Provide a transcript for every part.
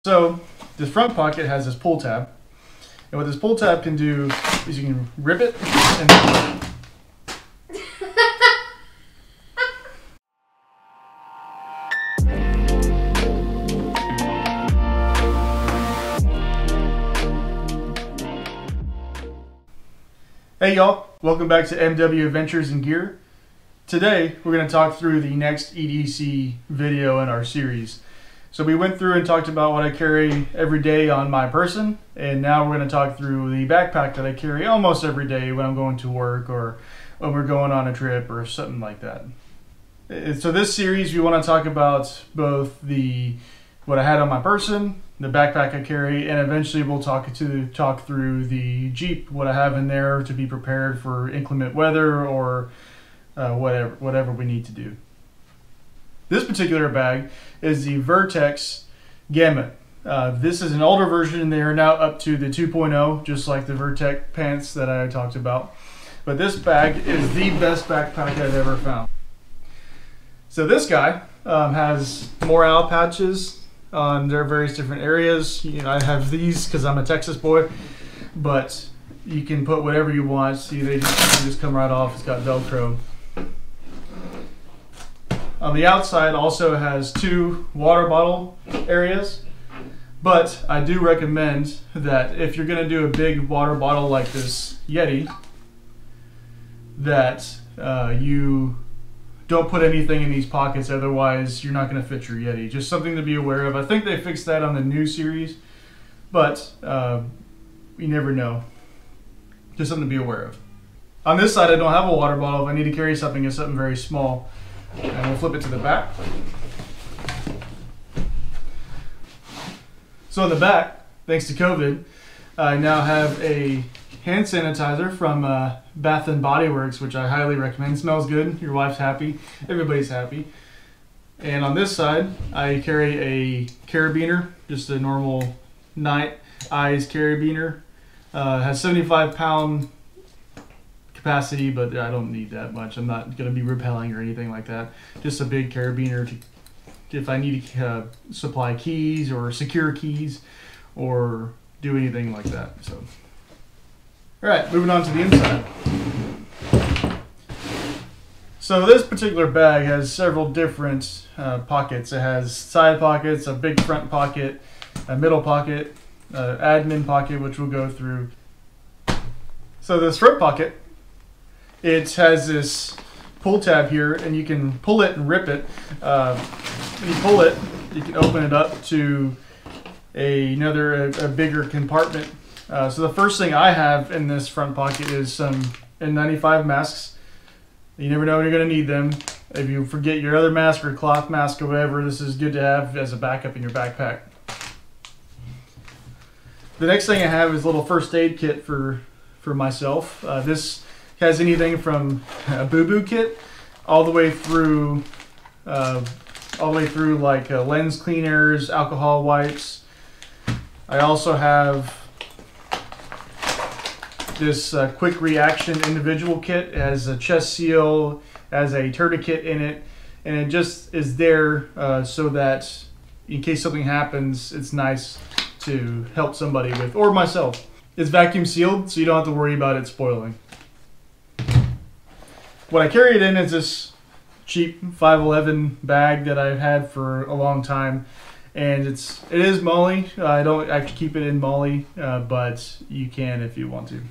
So this front pocket has this pull tab, and what this pull tab can do is you can rip it and Hey y'all, welcome back to MW Adventures in Gear. Today we're going to talk through the next EDC video in our series. So we went through and talked about what I carry every day on my person, and now we're going to talk through the backpack that I carry almost every day when I'm going to work or when we're going on a trip or something like that. So this series we want to talk about both what I had on my person, the backpack I carry, and eventually we'll talk through the Jeep, what I have in there to be prepared for inclement weather or whatever we need to do. This particular bag is the Vertx Gamut. This is an older version. They are now up to the 2.0, just like the Vertex pants that I talked about. But this bag is the best backpack I've ever found. So this guy has morale patches on their various different areas. You know, I have these because I'm a Texas boy, but you can put whatever you want. See, they just come right off. It's got Velcro. On the outside also has two water bottle areas, but I do recommend that if you're going to do a big water bottle like this Yeti, that you don't put anything in these pockets, otherwise you're not going to fit your Yeti. Just something to be aware of. I think they fixed that on the new series, but you never know. Just something to be aware of. On this side I don't have a water bottle. If I need to carry something, it's something very small. And we'll flip it to the back. So in the back, thanks to COVID, I now have a hand sanitizer from Bath & Body Works, which I highly recommend. It smells good. Your wife's happy. Everybody's happy. And on this side, I carry a carabiner, just a normal night eyes carabiner. Has 75-pound capacity, but I don't need that much. I'm not going to be rappelling or anything like that. Just a big carabiner if I need to supply keys or secure keys or do anything like that. So, all right, moving on to the inside. So this particular bag has several different pockets. It has side pockets, a big front pocket, a middle pocket, admin pocket, which we'll go through. So this front pocket, it has this pull tab here, and you can pull it and rip it. When you pull it, you can open it up to a bigger compartment. So the first thing I have in this front pocket is some N95 masks. You never know when you're going to need them. If you forget your other mask or cloth mask or whatever, this is good to have as a backup in your backpack. The next thing I have is a little first aid kit for myself. This has anything from a boo-boo kit all the way through like lens cleaners, alcohol wipes. I also have this quick reaction individual kit. It has a chest seal, has a tourniquet in it, and it just is there so that in case something happens, it's nice to help somebody with, or myself. It's vacuum sealed, so you don't have to worry about it spoiling. What I carry it in is this cheap 511 bag that I've had for a long time, and it is MOLLE. I don't actually keep it in MOLLE, but you can if you want to.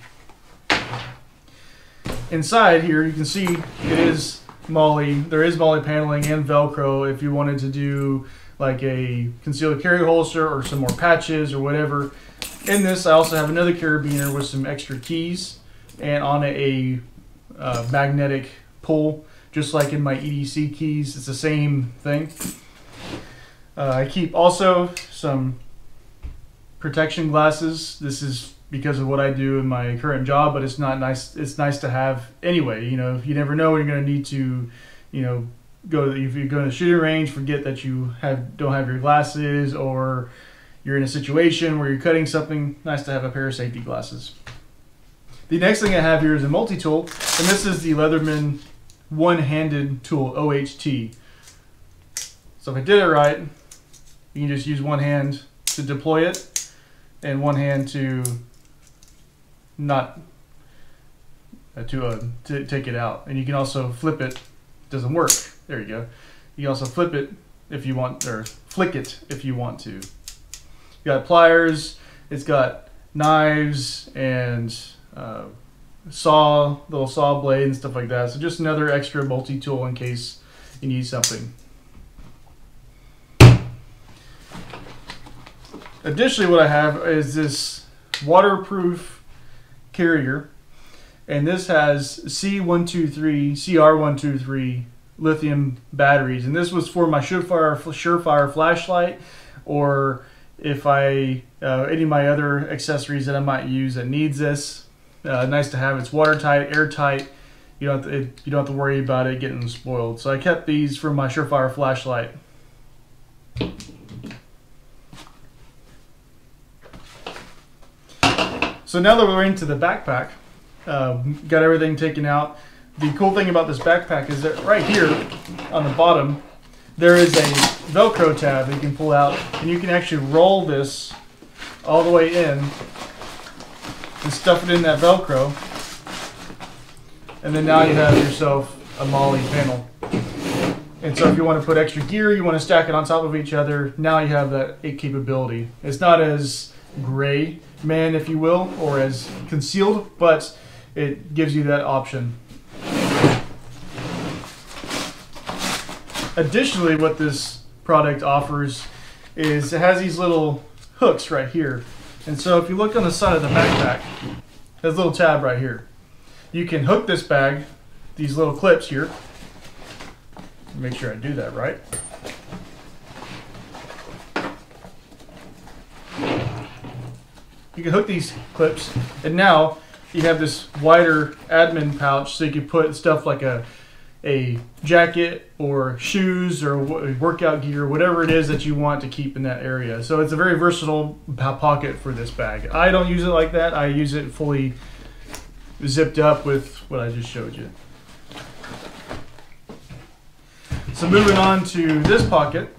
Inside here, you can see it is MOLLE. There is MOLLE paneling and Velcro if you wanted to do like a concealed carry holster or some more patches or whatever. In this, I also have another carabiner with some extra keys, and on a magnetic pull, just like in my EDC keys. It's the same thing. I keep also some protection glasses. This is because of what I do in my current job, but it's not nice. It's nice to have anyway. You know, you never know when you're going to need to, you know, if you go to the shooting range, forget that you don't have your glasses, or you're in a situation where you're cutting something. Nice to have a pair of safety glasses. The next thing I have here is a multi-tool, and this is the Leatherman one-handed tool, OHT. So if I did it right, you can just use one hand to deploy it and one hand to not to take it out. And you can also flip it. It doesn't work. There you go. You can also flip it if you want, or flick it if you want to. You got pliers. It's got knives and little saw blade and stuff like that. So just another extra multi-tool in case you need something. Additionally, what I have is this waterproof carrier, and this has CR123 lithium batteries, and this was for my Surefire flashlight, or if I any of my other accessories that I might use that needs this. Nice to have. It's watertight, airtight. You don't have to worry about it getting spoiled. So I kept these for my Surefire flashlight. So now that we're into the backpack, got everything taken out. The cool thing about this backpack is that right here on the bottom, there is a Velcro tab that you can pull out, and you can actually roll this all the way in and stuff it in that Velcro. And then now you have yourself a MOLLE panel. And so if you want to put extra gear, you want to stack it on top of each other, now you have that capability. It's not as gray man, if you will, or as concealed, but it gives you that option. Additionally, what this product offers is it has these little hooks right here. And so if you look on the side of the backpack, there's a little tab right here. You can hook this bag, these little clips here. Make sure I do that right. You can hook these clips, and now you have this wider admin pouch, so you can put stuff like a jacket or shoes or workout gear, whatever it is that you want to keep in that area. So it's a very versatile pocket for this bag. I don't use it like that. I use it fully zipped up with what I just showed you. So moving on to this pocket.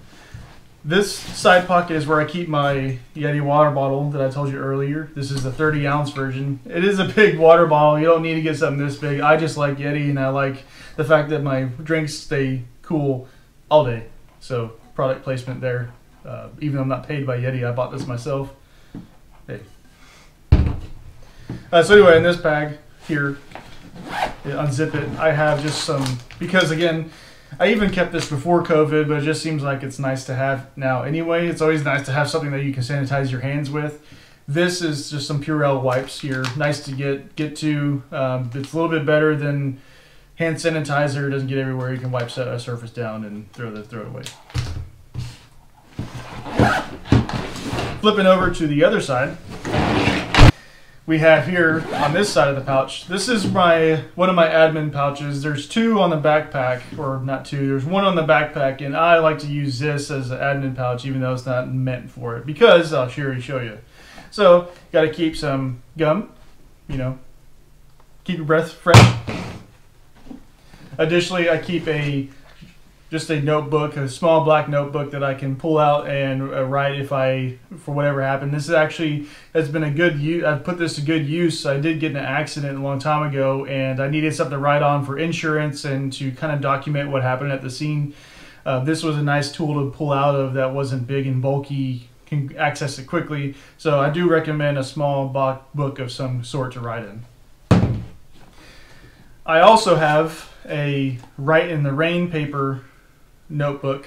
This side pocket is where I keep my Yeti water bottle that I told you earlier. This is the 30-ounce version. It is a big water bottle. You don't need to get something this big. I just like Yeti, and I like the fact that my drinks stay cool all day. So product placement there. Even though I'm not paid by Yeti, I bought this myself. Hey. So anyway, in this bag here, unzip it. I have just some, because again, I even kept this before COVID, but it just seems like it's nice to have now anyway. It's always nice to have something that you can sanitize your hands with. This is just some Purell wipes here. Nice to get to. It's a little bit better than hand sanitizer. It doesn't get everywhere. You can wipe a surface down and throw it away. Flipping over to the other side, we have here on this side of the pouch. This is one of my admin pouches. There's two on the backpack, or not two, there's one on the backpack, and I like to use this as an admin pouch even though it's not meant for it, because I'll show you. So, got to keep some gum, keep your breath fresh. Additionally, I keep just a notebook, a small black notebook that I can pull out and write for whatever happened. This actually has been a good use. I've put this to good use. I did get in an accident a long time ago, and I needed something to write on for insurance and to kind of document what happened at the scene. This was a nice tool to pull out of that wasn't big and bulky, can access it quickly. So I do recommend a small book of some sort to write in. I also have a Write in the Rain paper notebook,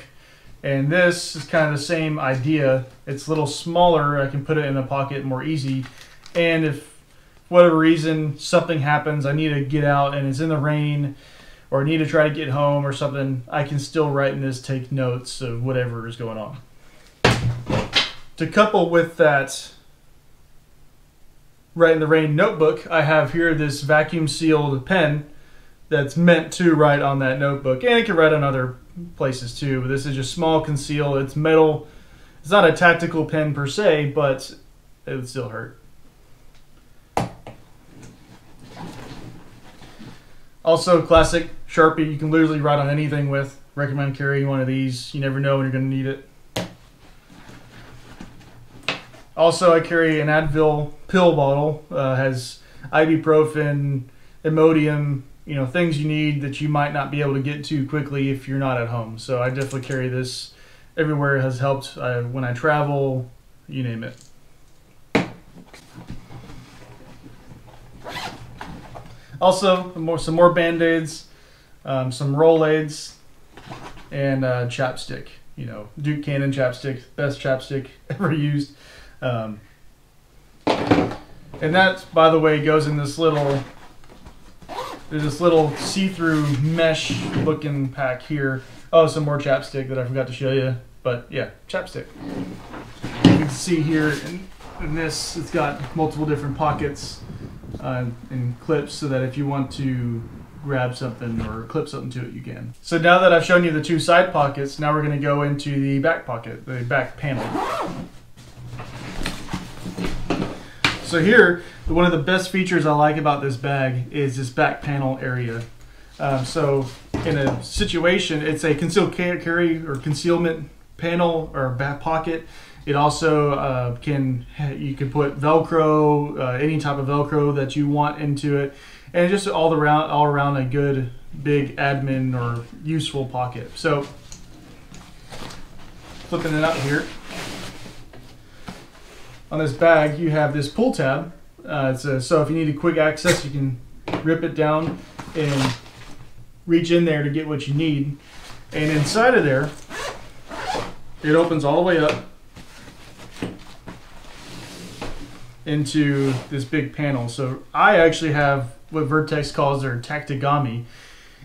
and this is kind of the same idea. It's a little smaller. I can put it in a pocket more easy, and if for whatever reason something happens, I need to get out and it's in the rain, or I need to try to get home or something, I can still write in this, take notes of whatever is going on. To couple with that Write in the Rain notebook, I have here this vacuum sealed pen that's meant to write on that notebook, and it can write on other places too, but this is just small, concealed. It's metal. It's not a tactical pen per se, but it would still hurt. Also, classic Sharpie. You can literally write on anything with. Recommend carrying one of these. You never know when you're going to need it. Also, I carry an Advil pill bottle. Has ibuprofen, Imodium, you know, things you need that you might not be able to get to quickly if you're not at home. So I definitely carry this everywhere. It has helped when I travel, you name it. Also, some more Band-Aids, some Rolaids, and chapstick. You know, Duke Cannon chapstick, best chapstick ever used. And that, by the way, goes in this little, there's this little see-through mesh looking pack here. Oh, some more chapstick that I forgot to show you. But yeah, chapstick. You can see here in this, it's got multiple different pockets and clips so that if you want to grab something or clip something to it, you can. So now that I've shown you the two side pockets, now we're going to go into the back pocket, the back panel. So here, one of the best features I like about this bag is this back panel area. So in a situation, it's a concealed carry or concealment panel or back pocket. It also you can put Velcro, any type of Velcro that you want into it, and just all around a good big admin or useful pocket. So flipping it out here, on this bag you have this pull tab. So if you need a quick access, you can rip it down and reach in there to get what you need. And inside of there, it opens all the way up into this big panel. So I actually have what Vertx calls their tactigami,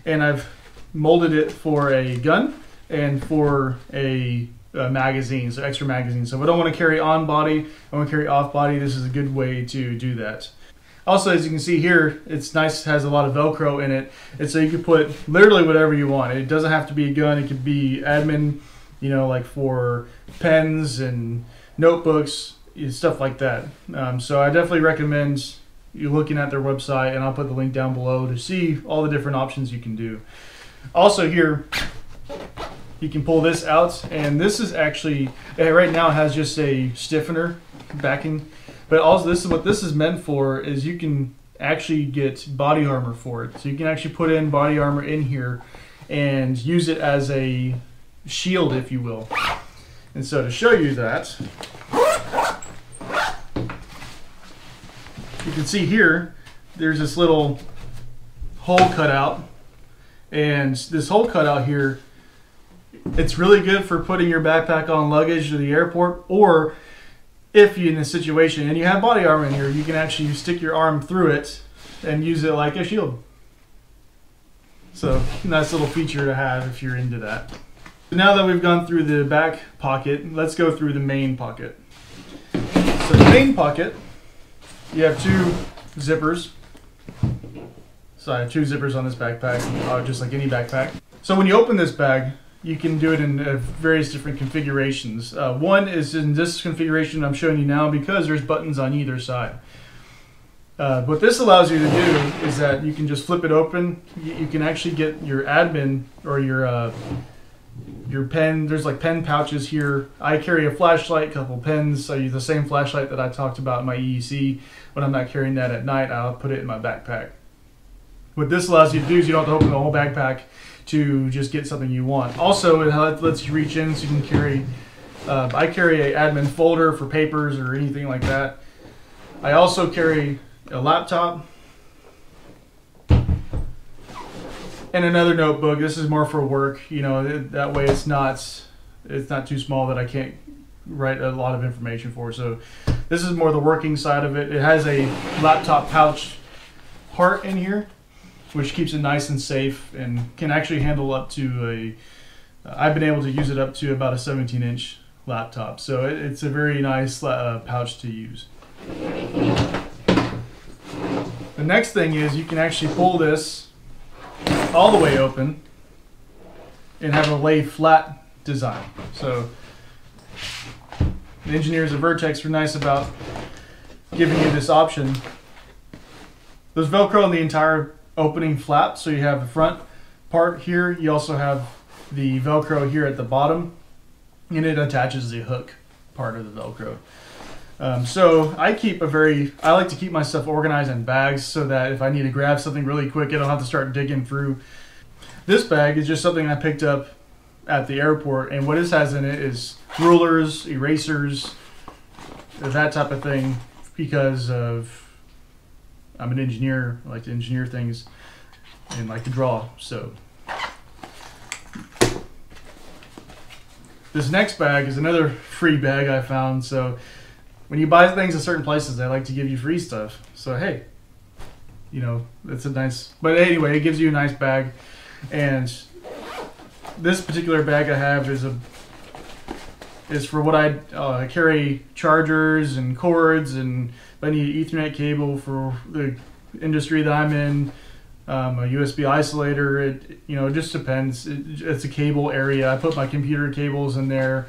and I've molded it for a gun and for a magazine, so extra magazine. So if I don't want to carry on body, I want to carry off body, this is a good way to do that. Also, as you can see here, it's nice, it has a lot of Velcro in it, and so you can put literally whatever you want. It doesn't have to be a gun, it could be admin, you know, like for pens and notebooks, stuff like that. So I definitely recommend you looking at their website, and I'll put the link down below to see all the different options you can do. Also here, you can pull this out, and this is actually, right now it has just a stiffener backing, but also this is what this is meant for, is you can actually get body armor for it. So you can actually put in body armor in here and use it as a shield, if you will. And so to show you that, you can see here, there's this little hole cut out, and this hole cut out here, it's really good for putting your backpack on luggage to the airport, or if you're in a situation and you have body armor in here, you can actually stick your arm through it and use it like a shield. So nice little feature to have if you're into that. So now that we've gone through the back pocket, let's go through the main pocket. So the main pocket, you have two zippers. So I have two zippers on this backpack, just like any backpack. So when you open this bag, you can do it in various different configurations. One is in this configuration I'm showing you now because there's buttons on either side. What this allows you to do is that you can just flip it open. You can actually get your admin or your pen. There's like pen pouches here. I carry a flashlight, a couple pens. I use the same flashlight that I talked about in my EDC. When I'm not carrying that at night, I'll put it in my backpack. What this allows you to do is you don't have to open the whole backpack to just get something you want. Also, it lets you reach in so you can carry, I carry an admin folder for papers or anything like that. I also carry a laptop and another notebook. This is more for work, you know, that way it's not too small that I can't write a lot of information for. So this is more the working side of it. It has a laptop pouch part in here, which keeps it nice and safe and can actually handle up to I've been able to use it up to about a 17-inch laptop. So it's a very nice pouch to use. The next thing is you can actually pull this all the way open and have a lay flat design. So the engineers at Vertex were nice about giving you this option. There's Velcro on the entire opening flap, so you have the front part here. You also have the Velcro here at the bottom, and it attaches the hook part of the Velcro. So I like to keep my stuff organized in bags so that if I need to grab something really quick, I don't have to start digging through. This bag is just something I picked up at the airport, and what this has in it is rulers, erasers, that type of thing, because I'm an engineer. I like to engineer things and like to draw. So this next bag is another free bag I found. So when you buy things at certain places, they like to give you free stuff. So hey, you know, it's a nice, but anyway, it gives you a nice bag. And this particular bag I have is for what I carry chargers and cords, and if I need an Ethernet cable for the industry that I'm in, a USB isolator. It just depends. It's a cable area. I put my computer cables in there,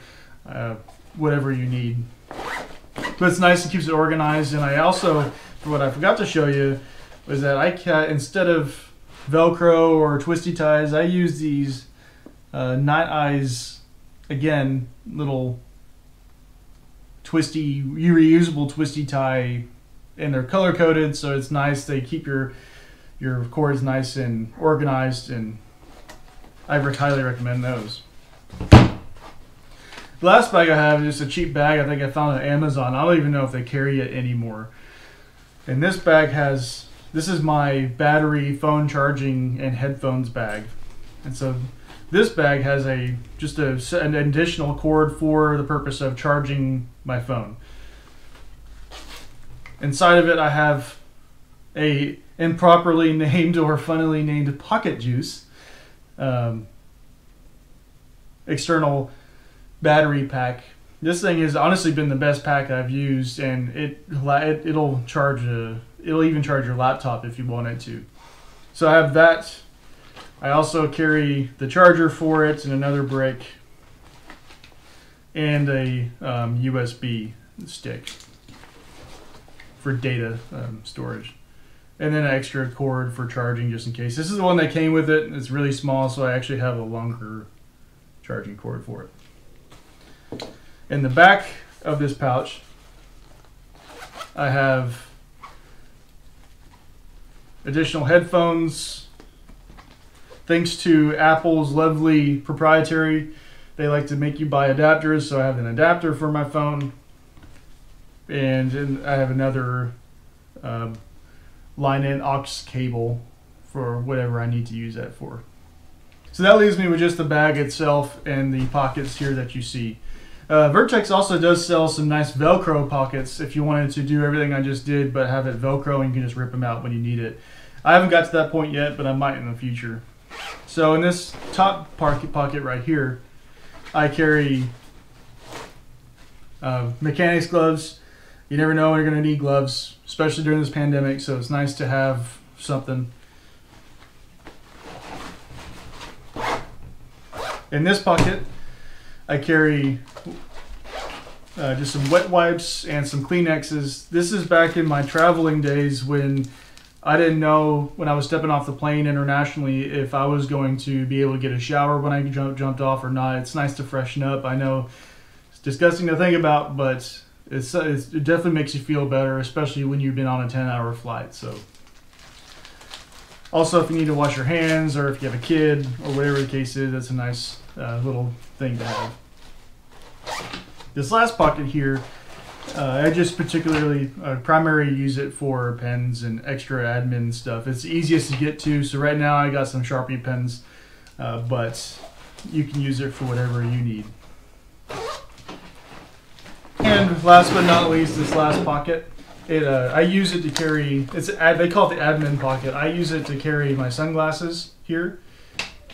whatever you need. But it's nice. It keeps it organized. And I also, for what I forgot to show you, was that instead of Velcro or twisty ties, I use these Night Eyes, again, little twisty, reusable twisty tie, and they're color coded, so it's nice. They keep your cords nice and organized, and I highly recommend those. The last bag I have is just a cheap bag I think I found on Amazon. I don't even know if they carry it anymore. And this bag this is my battery, phone charging, and headphones bag. And so this bag has just an additional cord for the purpose of charging my phone. Inside of it I have a improperly named or funnily named pocket juice external battery pack. This thing has honestly been the best pack I've used, and it'll even charge your laptop if you want it to. So I have that. I also carry the charger for it and another brick and a USB stick for data storage, and then an extra cord for charging just in case. This is the one that came with it. It's really small, so I actually have a longer charging cord for it. In the back of this pouch, I have additional headphones. Thanks to Apple's lovely proprietary, they like to make you buy adapters, so I have an adapter for my phone, and I have another line-in aux cable for whatever I need to use that for. So that leaves me with just the bag itself and the pockets here that you see. Vertx also does sell some nice Velcro pockets if you wanted to do everything I just did but have it Velcro and you can just rip them out when you need it. I haven't got to that point yet, but I might in the future. So in this top pocket right here, I carry mechanics gloves. You never know when you're going to need gloves, especially during this pandemic, so it's nice to have something. In this pocket, I carry just some wet wipes and some Kleenexes. This is back in my traveling days when I didn't know, when I was stepping off the plane internationally, if I was going to be able to get a shower when I jumped off or not. It's nice to freshen up. I know it's disgusting to think about, but it definitely makes you feel better, especially when you've been on a 10-hour flight. So, also, if you need to wash your hands or if you have a kid or whatever the case is, that's a nice little thing to have. This last pocket here, I just primarily use it for pens and extra admin stuff. It's easiest to get to, so right now I got some Sharpie pens, but you can use it for whatever you need. And last but not least, this last pocket, I use it to carry, they call it the admin pocket. I use it to carry my sunglasses here.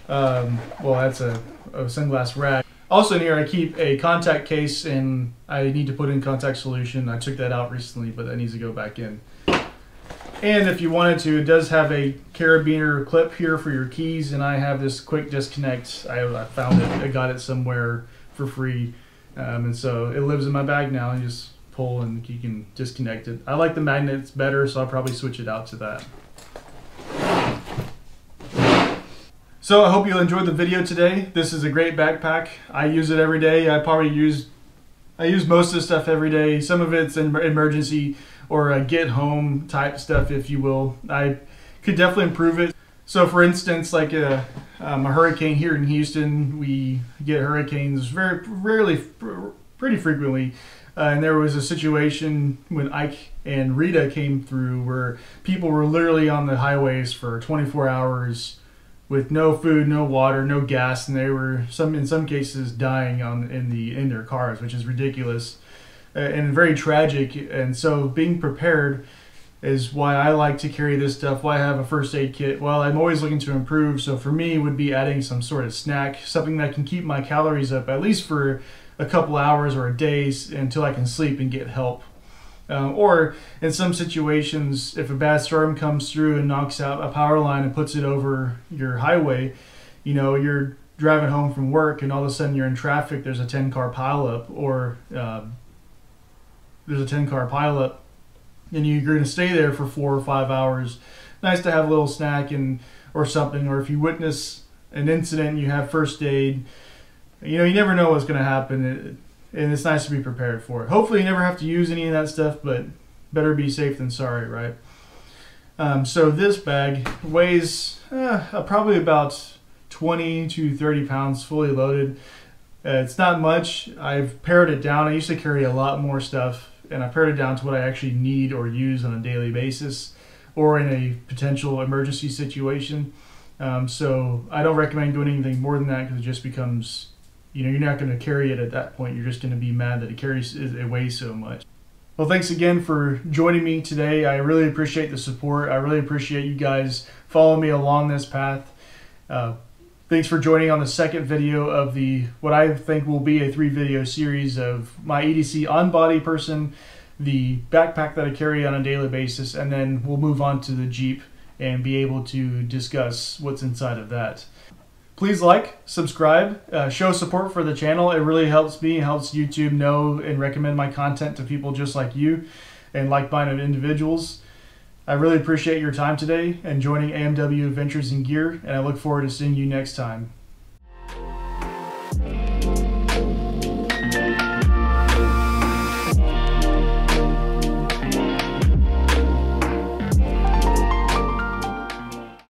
Well, that's a sunglass rack. Also in here I keep a contact case, and I need to put in contact solution. I took that out recently, but that needs to go back in. And if you wanted to, it does have a carabiner clip here for your keys, and I have this quick disconnect. I found it, I got it somewhere for free, and so it lives in my bag now. You just pull and you can disconnect it. I like the magnets better, so I'll probably switch it out to that. So I hope you enjoyed the video today. This is a great backpack. I use it every day. I probably use I use most of this stuff every day. Some of it's emergency or a get home type stuff, if you will. I could definitely improve it. So for instance, like a hurricane here in Houston, we get hurricanes pretty frequently. And there was a situation when Ike and Rita came through where people were literally on the highways for 24 hours with no food, no water, no gas, and they were in some cases dying in their cars, which is ridiculous and very tragic. And so being prepared is why I like to carry this stuff, why I have a first aid kit. Well, I'm always looking to improve, so for me it would be adding some sort of snack, something that can keep my calories up at least for a couple hours or a day until I can sleep and get help. Or in some situations, if a bad storm comes through and knocks out a power line and puts it over your highway, you know, you're driving home from work and all of a sudden you're in traffic, there's a 10-car pileup, or there's a 10-car pileup, and you're going to stay there for 4 or 5 hours. Nice to have a little snack or something, or if you witness an incident, you have first aid. You know, you never know what's going to happen, and it's nice to be prepared for it. Hopefully you never have to use any of that stuff, but better be safe than sorry, right? So this bag weighs probably about 20 to 30 pounds fully loaded. It's not much. I've pared it down. I used to carry a lot more stuff, and I pared it down to what I actually need or use on a daily basis or in a potential emergency situation. So I don't recommend doing anything more than that, because it just becomes, you know, you're not going to carry it at that point. You're just going to be mad that it weighs so much. Well, thanks again for joining me today. I really appreciate the support. I really appreciate you guys following me along this path. Thanks for joining on the second video of what I think will be a 3-video series of my EDC on-body person, the backpack that I carry on a daily basis, and then we'll move on to the Jeep and be able to discuss what's inside of that. Please like, subscribe, show support for the channel. It really helps me, helps YouTube know and recommend my content to people just like you and like-minded individuals. I really appreciate your time today and joining AMW Adventures in Gear, and I look forward to seeing you next time.